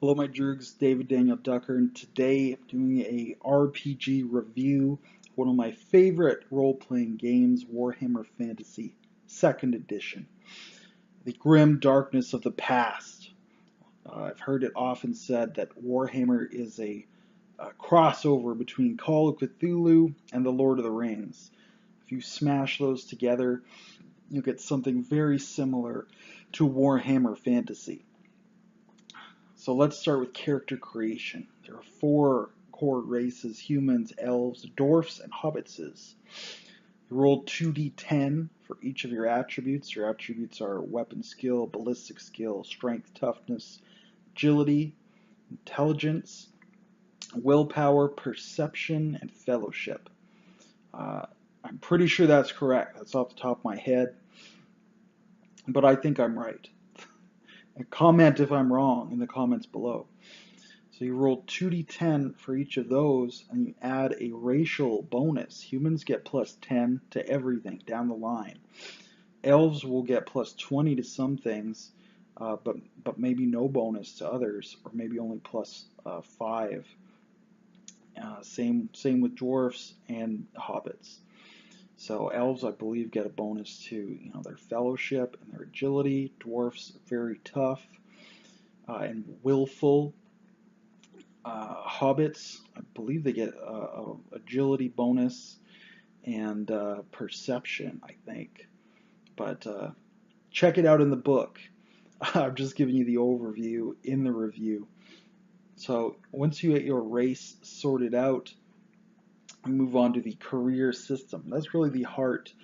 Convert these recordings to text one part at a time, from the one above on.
Hello, my Jurgs, David Daniel Ducker, and today I'm doing a RPG review of one of my favorite role-playing games, Warhammer Fantasy 2nd Edition. The grim darkness of the past. I've heard it often said that Warhammer is a crossover between Call of Cthulhu and the Lord of the Rings. If you smash those together, you'll get something very similar to Warhammer Fantasy. So let's start with character creation. There are four core races: humans, elves, dwarfs, and hobbitses. You roll 2d10 for each of your attributes. Your attributes are weapon skill, ballistic skill, strength, toughness, agility, intelligence, willpower, perception, and fellowship. I'm pretty sure that's correct. That's off the top of my head, but I think I'm right. Comment if I'm wrong in the comments below. So you roll 2d10 for each of those, and you add a racial bonus. Humans get plus 10 to everything down the line. Elves will get plus 20 to some things, but maybe no bonus to others, or maybe only plus 5. Same with dwarfs and hobbits. So elves, I believe, get a bonus to their fellowship and their agility. Dwarfs are very tough and willful. Hobbits, I believe they get a agility bonus and perception, I think. But check it out in the book. I'm just giving you the overview in the review. So once you get your race sorted out, we move on to the career system. That's really the heart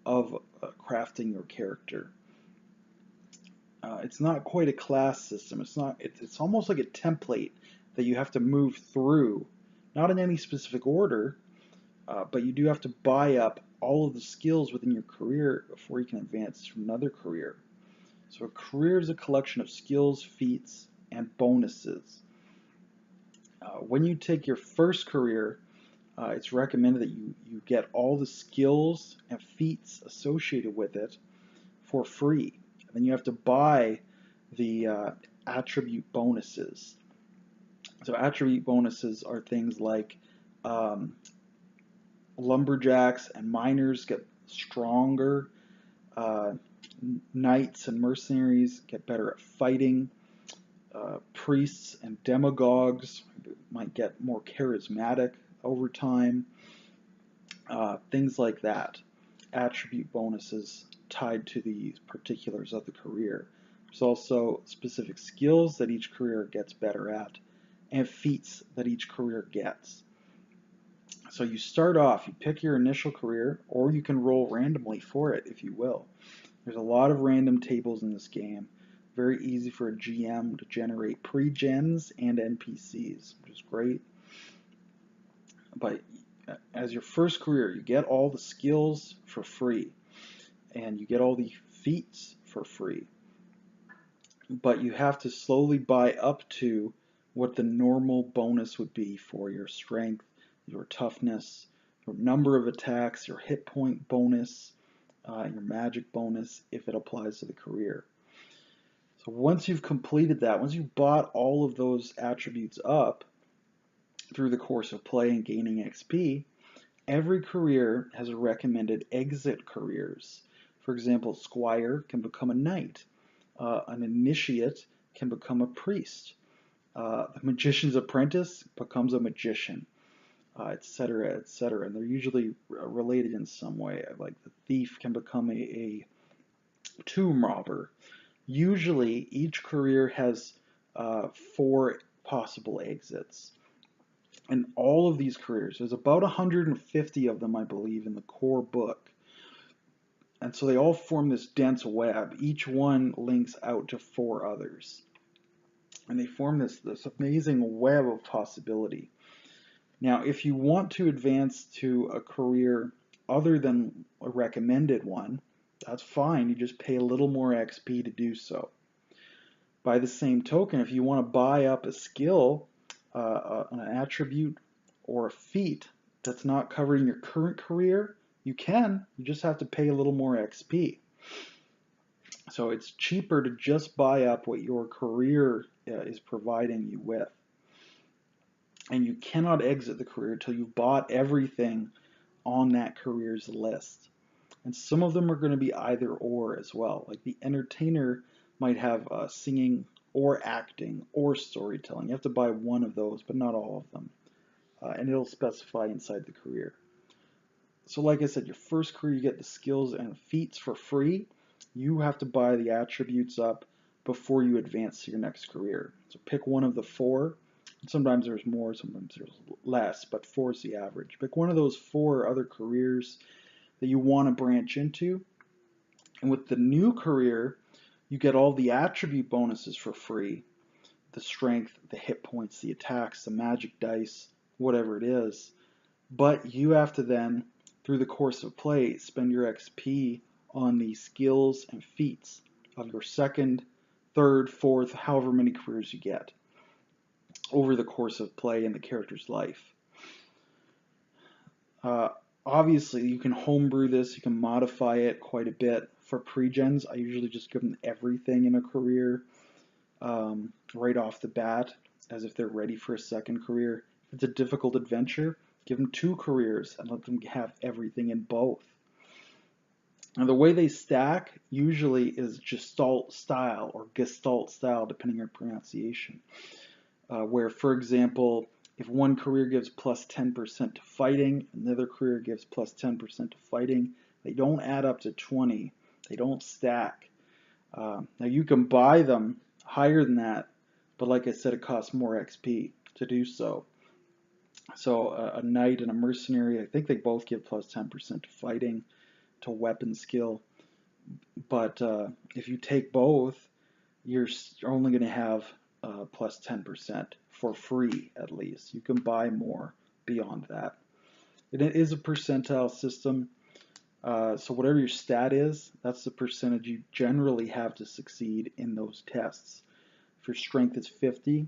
of crafting your character. It's not quite a class system. It's almost like a template that you have to move through, not in any specific order, but you do have to buy up all of the skills within your career before you can advance to another career. So a career is a collection of skills, feats, and bonuses. When you take your first career, it's recommended that you get all the skills and feats associated with it for free. And then you have to buy the attribute bonuses. So attribute bonuses are things like lumberjacks and miners get stronger, knights and mercenaries get better at fighting, priests and demagogues might get more charismatic over time, things like that. Attribute bonuses tied to the particulars of the career. There's also specific skills that each career gets better at, and feats that each career gets. So you start off, you pick your initial career, or you can roll randomly for it if you will. There's a lot of random tables in this game. Very easy for a GM to generate pre-gens and NPCs, which is great. But as your first career, you get all the skills for free, and you get all the feats for free. But you have to slowly buy up to what the normal bonus would be for your strength, your toughness, your number of attacks, your hit point bonus, your magic bonus if it applies to the career. So once you've completed that, once you've bought all of those attributes up through the course of play and gaining XP, every career has a recommended exit careers. For example, squire can become a knight. An initiate can become a priest. The magician's apprentice becomes a magician, etc., etc. And they're usually related in some way. Like the thief can become a tomb robber. Usually, each career has 4 possible exits. And all of these careers, there's about 150 of them, I believe, in the core book. And so they all form this dense web. Each one links out to 4 others. And they form this amazing web of possibility. Now, if you want to advance to a career other than a recommended one, that's fine. You just pay a little more XP to do so. By the same token, if you want to buy up a skill, an attribute, or a feat that's not covered in your current career, you can. You just have to pay a little more XP. So it's cheaper to just buy up what your career is providing you with. And you cannot exit the career until you've bought everything on that career's list. And some of them are going to be either or as well. Like the entertainer might have singing or acting or storytelling. You have to buy one of those, but not all of them. And it'll specify inside the career. So like I said, your first career, you get the skills and feats for free. You have to buy the attributes up before you advance to your next career. So pick one of the four. Sometimes there's more, sometimes there's less, but four is the average. Pick one of those four other careers that you want to branch into. And with the new career, you get all the attribute bonuses for free. The strength, the hit points, the attacks, the magic dice, whatever it is. But you have to then, through the course of play, spend your XP on the skills and feats of your second, third, fourth, however many careers you get over the course of play in the character's life. Obviously, you can homebrew this, you can modify it quite a bit. For pre-gens, I usually just give them everything in a career right off the bat, as if they're ready for a second career. If it's a difficult adventure, give them 2 careers and let them have everything in both. Now, the way they stack usually is Gestalt style, or Gestalt style, depending on pronunciation. Where, for example, if one career gives plus 10% to fighting, another career gives plus 10% to fighting, they don't add up to 20. They don't stack. Now, you can buy them higher than that, but like I said, it costs more XP to do so. So a knight and a mercenary, I think they both give plus 10% to fighting, to weapon skill. But if you take both, you're only going to have plus 10% for free, at least. You can buy more beyond that. And it is a percentile system, so whatever your stat is, that's the percentage you generally have to succeed in those tests. If your strength is 50, you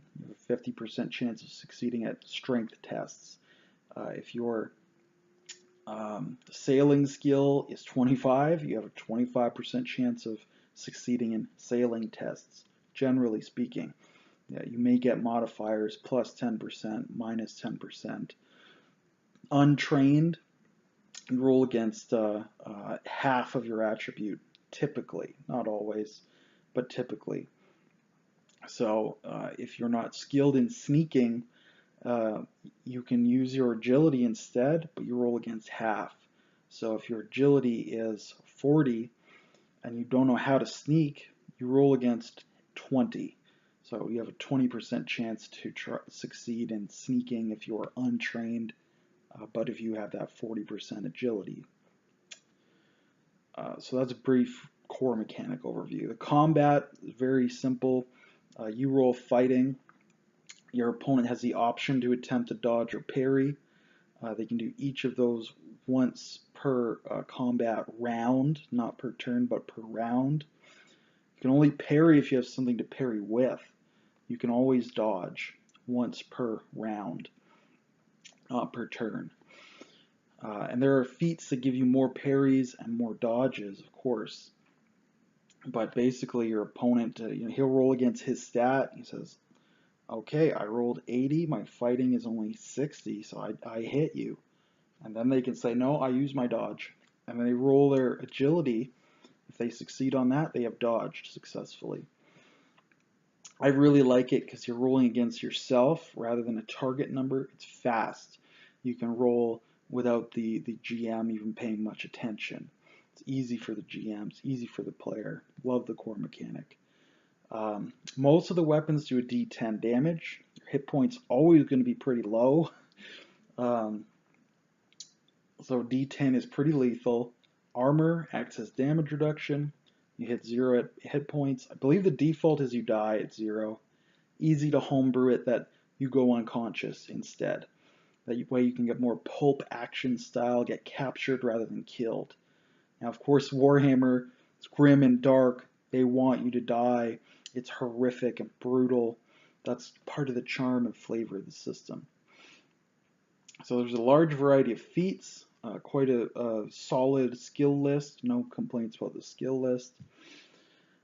have a 50% chance of succeeding at strength tests. If your sailing skill is 25, you have a 25% chance of succeeding in sailing tests, generally speaking. Yeah, you may get modifiers plus 10%, minus 10%. Untrained, you roll against half of your attribute, typically. Not always, but typically. So if you're not skilled in sneaking, you can use your agility instead, but you roll against half. So if your agility is 40 and you don't know how to sneak, you roll against 20. So you have a 20% chance to succeed in sneaking if you're untrained, but if you have that 40% agility. So that's a brief core mechanic overview. The combat is very simple. You roll fighting. Your opponent has the option to attempt to dodge or parry. They can do each of those once per combat round, not per turn, but per round. You can only parry if you have something to parry with. You can always dodge once per round, not per turn. And there are feats that give you more parries and more dodges, of course. But basically, your opponent, he'll roll against his stat. He says, okay, I rolled 80, my fighting is only 60, so I hit you. And then they can say, no, I use my dodge. And then they roll their agility. If they succeed on that, they have dodged successfully. I really like it because you're rolling against yourself rather than a target number. It's fast. You can roll without the GM even paying much attention. It's easy for the GM. It's easy for the player. Love the core mechanic. Most of the weapons do a D10 damage. Your hit points always going to be pretty low. So D10 is pretty lethal. Armor acts as damage reduction. You hit 0 hit points. I believe the default is you die at 0. Easy to homebrew it that you go unconscious instead. That way you can get more pulp action style, get captured rather than killed. Now, of course, Warhammer is grim and dark. They want you to die. It's horrific and brutal. That's part of the charm and flavor of the system. So there's a large variety of feats, quite a solid skill list. No complaints about the skill list.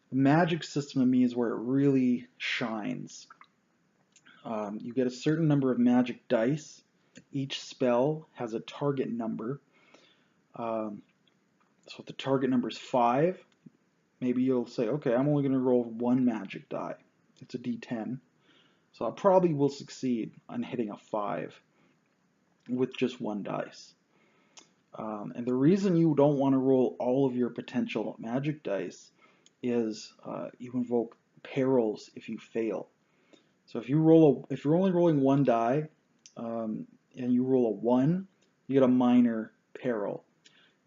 The magic system to me is where it really shines. You get a certain number of magic dice. Each spell has a target number. So if the target number is 5, maybe you'll say, okay, I'm only going to roll 1 magic die. It's a d10. So I probably will succeed on hitting a 5 with just 1 dice. And the reason you don't want to roll all of your potential magic dice is you invoke perils if you fail. So if you're only rolling 1 die and you roll a 1, you get a minor peril.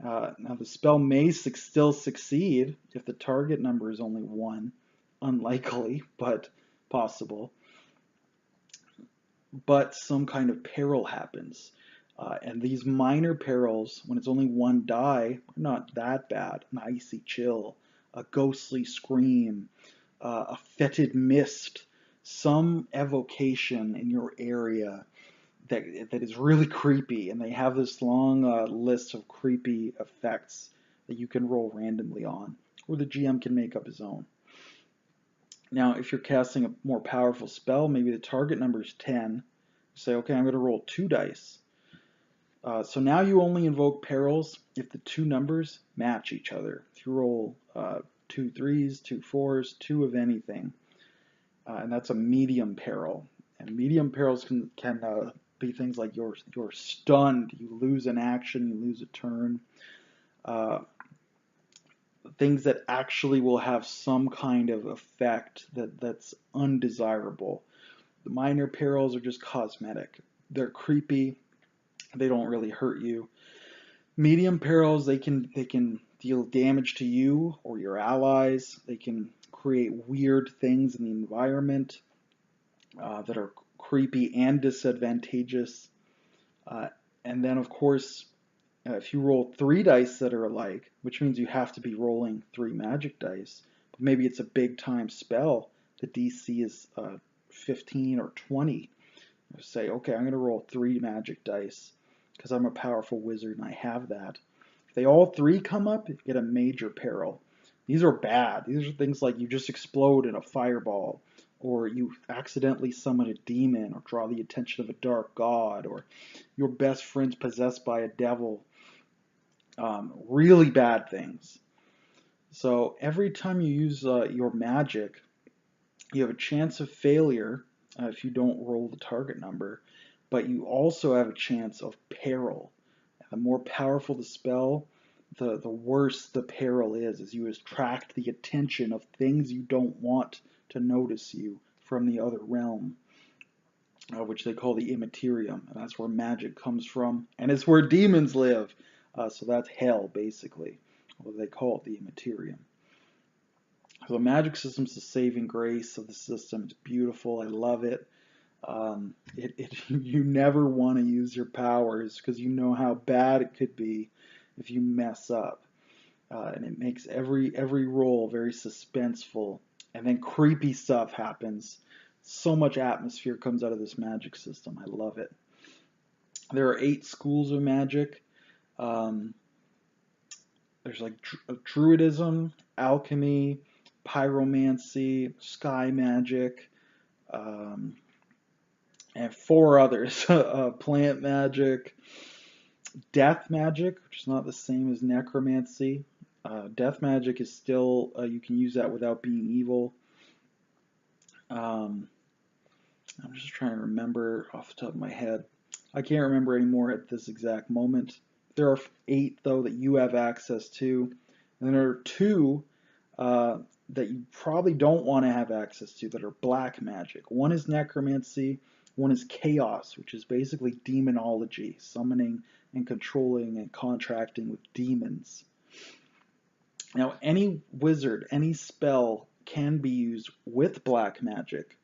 Now the spell may still succeed if the target number is only 1, unlikely but possible. But some kind of peril happens. And these minor perils, when it's only 1 die, are not that bad. An icy chill, a ghostly scream, a fetid mist, some evocation in your area that is really creepy, and they have this long list of creepy effects that you can roll randomly on, or the GM can make up his own. Now, if you're casting a more powerful spell, maybe the target number is 10, you say, okay, I'm going to roll 2 dice. So now you only invoke perils if the 2 numbers match each other. If you roll 2 3s, 2 4s, 2 of anything, and that's a medium peril. And medium perils can be things like you're stunned, you lose an action, you lose a turn, things that actually will have some kind of effect that's undesirable. The minor perils are just cosmetic. They're creepy. They don't really hurt you. Medium perils, they can deal damage to you or your allies. They can create weird things in the environment that are creepy and disadvantageous. And then, of course, if you roll 3 dice that are alike, which means you have to be rolling 3 magic dice, but maybe it's a big time spell, the DC is 15 or 20. You say, okay, I'm going to roll 3 magic dice because I'm a powerful wizard and I have that. If they all 3 come up, you get a major peril. These are bad. These are things like you just explode in a fireball, or you accidentally summon a demon, or draw the attention of a dark god, or your best friend's possessed by a devil. Really bad things. So every time you use your magic, you have a chance of failure if you don't roll the target number, but you also have a chance of peril. The more powerful the spell, the worse the peril is, as you attract the attention of things you don't want to notice you from the other realm, which they call the immaterium, and that's where magic comes from, and it's where demons live. So that's hell, basically. Although they call it the immaterium. So the magic system's the saving grace of the system. It's beautiful. I love it. You never want to use your powers because you know how bad it could be if you mess up. And it makes every roll very suspenseful. And then creepy stuff happens. So much atmosphere comes out of this magic system. I love it. There are 8 schools of magic. There's like druidism, alchemy, pyromancy, sky magic, and 4 others. Plant magic, death magic, which is not the same as necromancy. Death magic is still, you can use that without being evil. I'm just trying to remember off the top of my head. I can't remember anymore at this exact moment. There are 8, though, that you have access to. And then there are 2 that you probably don't want to have access to that are black magic. One is necromancy, one is chaos, which is basically demonology, summoning and controlling and contracting with demons. Now, any wizard, any spell can be used with black magic.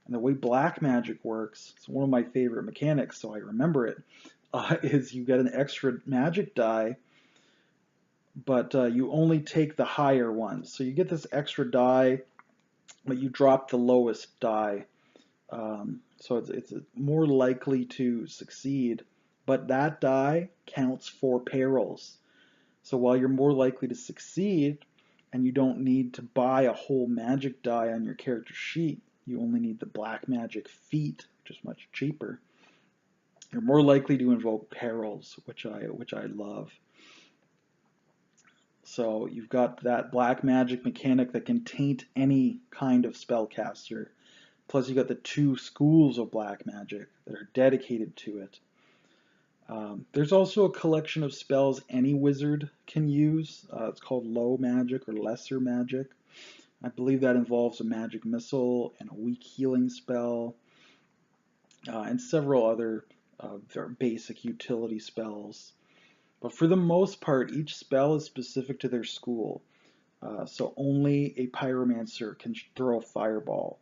And the way black magic works, it's one of my favorite mechanics, so I remember it, is you get an extra magic die, but you only take the higher ones. So you get this extra die, but you drop the lowest die. So it's more likely to succeed, but that die counts for perils. So while you're more likely to succeed, and you don't need to buy a whole magic die on your character sheet. You only need the black magic feat, which is much cheaper. You're more likely to invoke perils, which I love. So you've got that black magic mechanic that can taint any kind of spellcaster. Plus you got the 2 schools of black magic that are dedicated to it. There's also a collection of spells any wizard can use. It's called low magic or lesser magic. I believe that involves a magic missile and a weak healing spell, and several other very basic utility spells. But for the most part, each spell is specific to their school. So only a pyromancer can throw a fireball.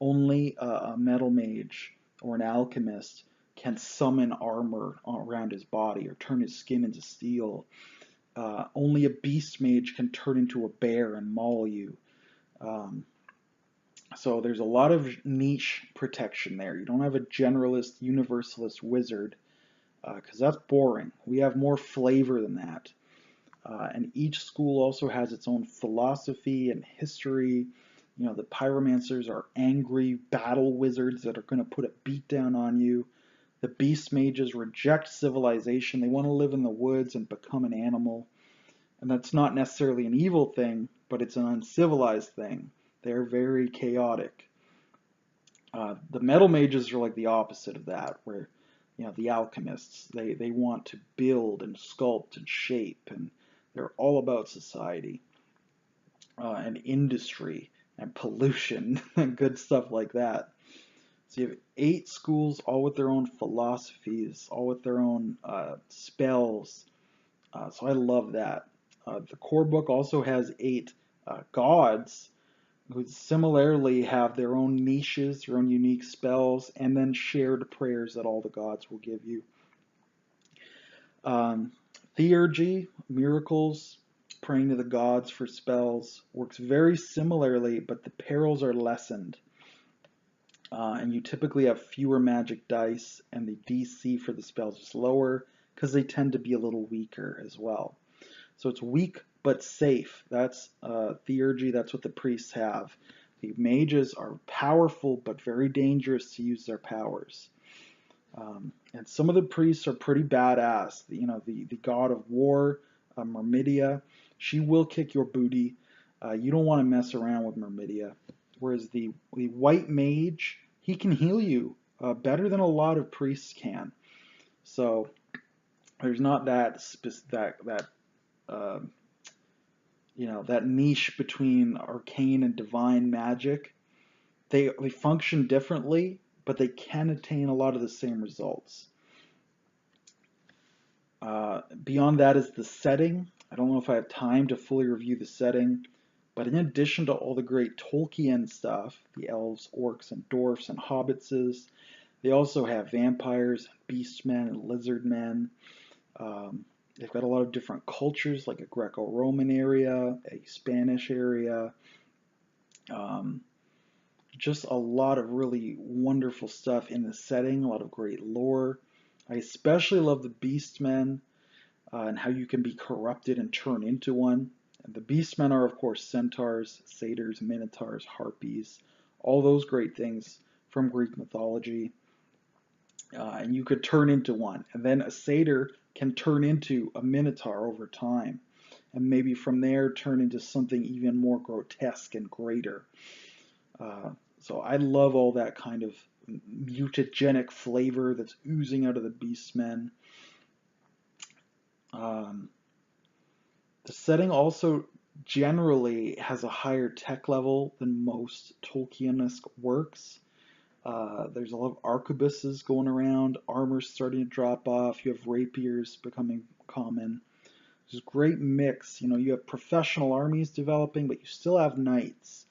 Only a metal mage or an alchemist can summon armor around his body or turn his skin into steel. Only a beast mage can turn into a bear and maul you. So there's a lot of niche protection there. You don't have a generalist, universalist wizard, because that's boring. We have more flavor than that. And each school also has its own philosophy and history. You know, the pyromancers are angry battle wizards that are going to put a beat down on you. The beast mages reject civilization. They want to live in the woods and become an animal. And that's not necessarily an evil thing, but it's an uncivilized thing. They're very chaotic. The metal mages are like the opposite of that, where, you know, the alchemists, they want to build and sculpt and shape, and they're all about society and industry and pollution and good stuff like that. So you have 8 schools, all with their own philosophies, all with their own spells. So I love that. The core book also has 8 gods who similarly have their own niches, their own unique spells, and then shared prayers that all the gods will give you. Theurgy, miracles, praying to the gods for spells, works very similarly, but the perils are lessened. And you typically have fewer magic dice, and the DC for the spells is lower, because they tend to be a little weaker as well. So it's weak but safe. That's theurgy, that's what the priests have. The mages are powerful but very dangerous to use their powers. And some of the priests are pretty badass. You know, the god of war, Myrmidia, she will kick your booty. You don't want to mess around with Myrmidia. Whereas the white mage, he can heal you better than a lot of priests can. So there's not that you know, that niche between arcane and divine magic. They function differently, but they can attain a lot of the same results. Beyond that is the setting. I don't know if I have time to fully review the setting, but in addition to all the great Tolkien stuff, the elves, orcs, and dwarfs, and hobbitses, they also have vampires, beastmen, and lizardmen. They've got a lot of different cultures, like a Greco-Roman area, a Spanish area, just a lot of really wonderful stuff in the setting, a lot of great lore. I especially love the beastmen and how you can be corrupted and turn into one. And the beastmen are, of course, centaurs, satyrs, minotaurs, harpies, all those great things from Greek mythology. And you could turn into one. And then a satyr can turn into a minotaur over time. And maybe from there turn into something even more grotesque and greater. So I love all that kind of mutagenic flavor that's oozing out of the beastmen. The setting also generally has a higher tech level than most Tolkien-esque works. There's a lot of arquebuses going around, armor's starting to drop off, you have rapiers becoming common. There's a great mix. You know, you have professional armies developing, but you still have knights.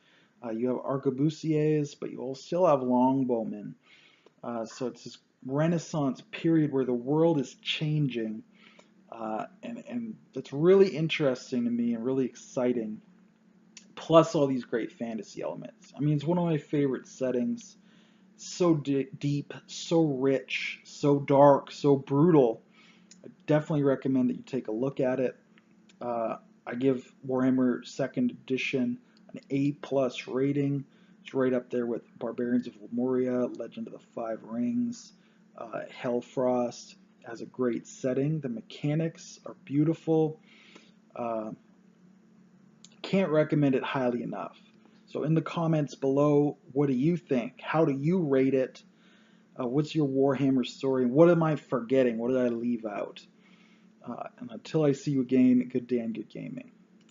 You have arquebusiers, but you will still have longbowmen. So it's this Renaissance period where the world is changing, and that's really interesting to me and really exciting. Plus all these great fantasy elements. I mean, it's one of my favorite settings. So deep, so rich, so dark, so brutal. I definitely recommend that you take a look at it. I give Warhammer 2nd Edition an A+ rating. It's right up there with Barbarians of Lemuria, Legend of the Five Rings, Hellfrost. It has a great setting. The mechanics are beautiful. Uh, can't recommend it highly enough. So in the comments below, what do you think? How do you rate it? What's your Warhammer story? What am I forgetting? What did I leave out? And until I see you again, good day and good gaming.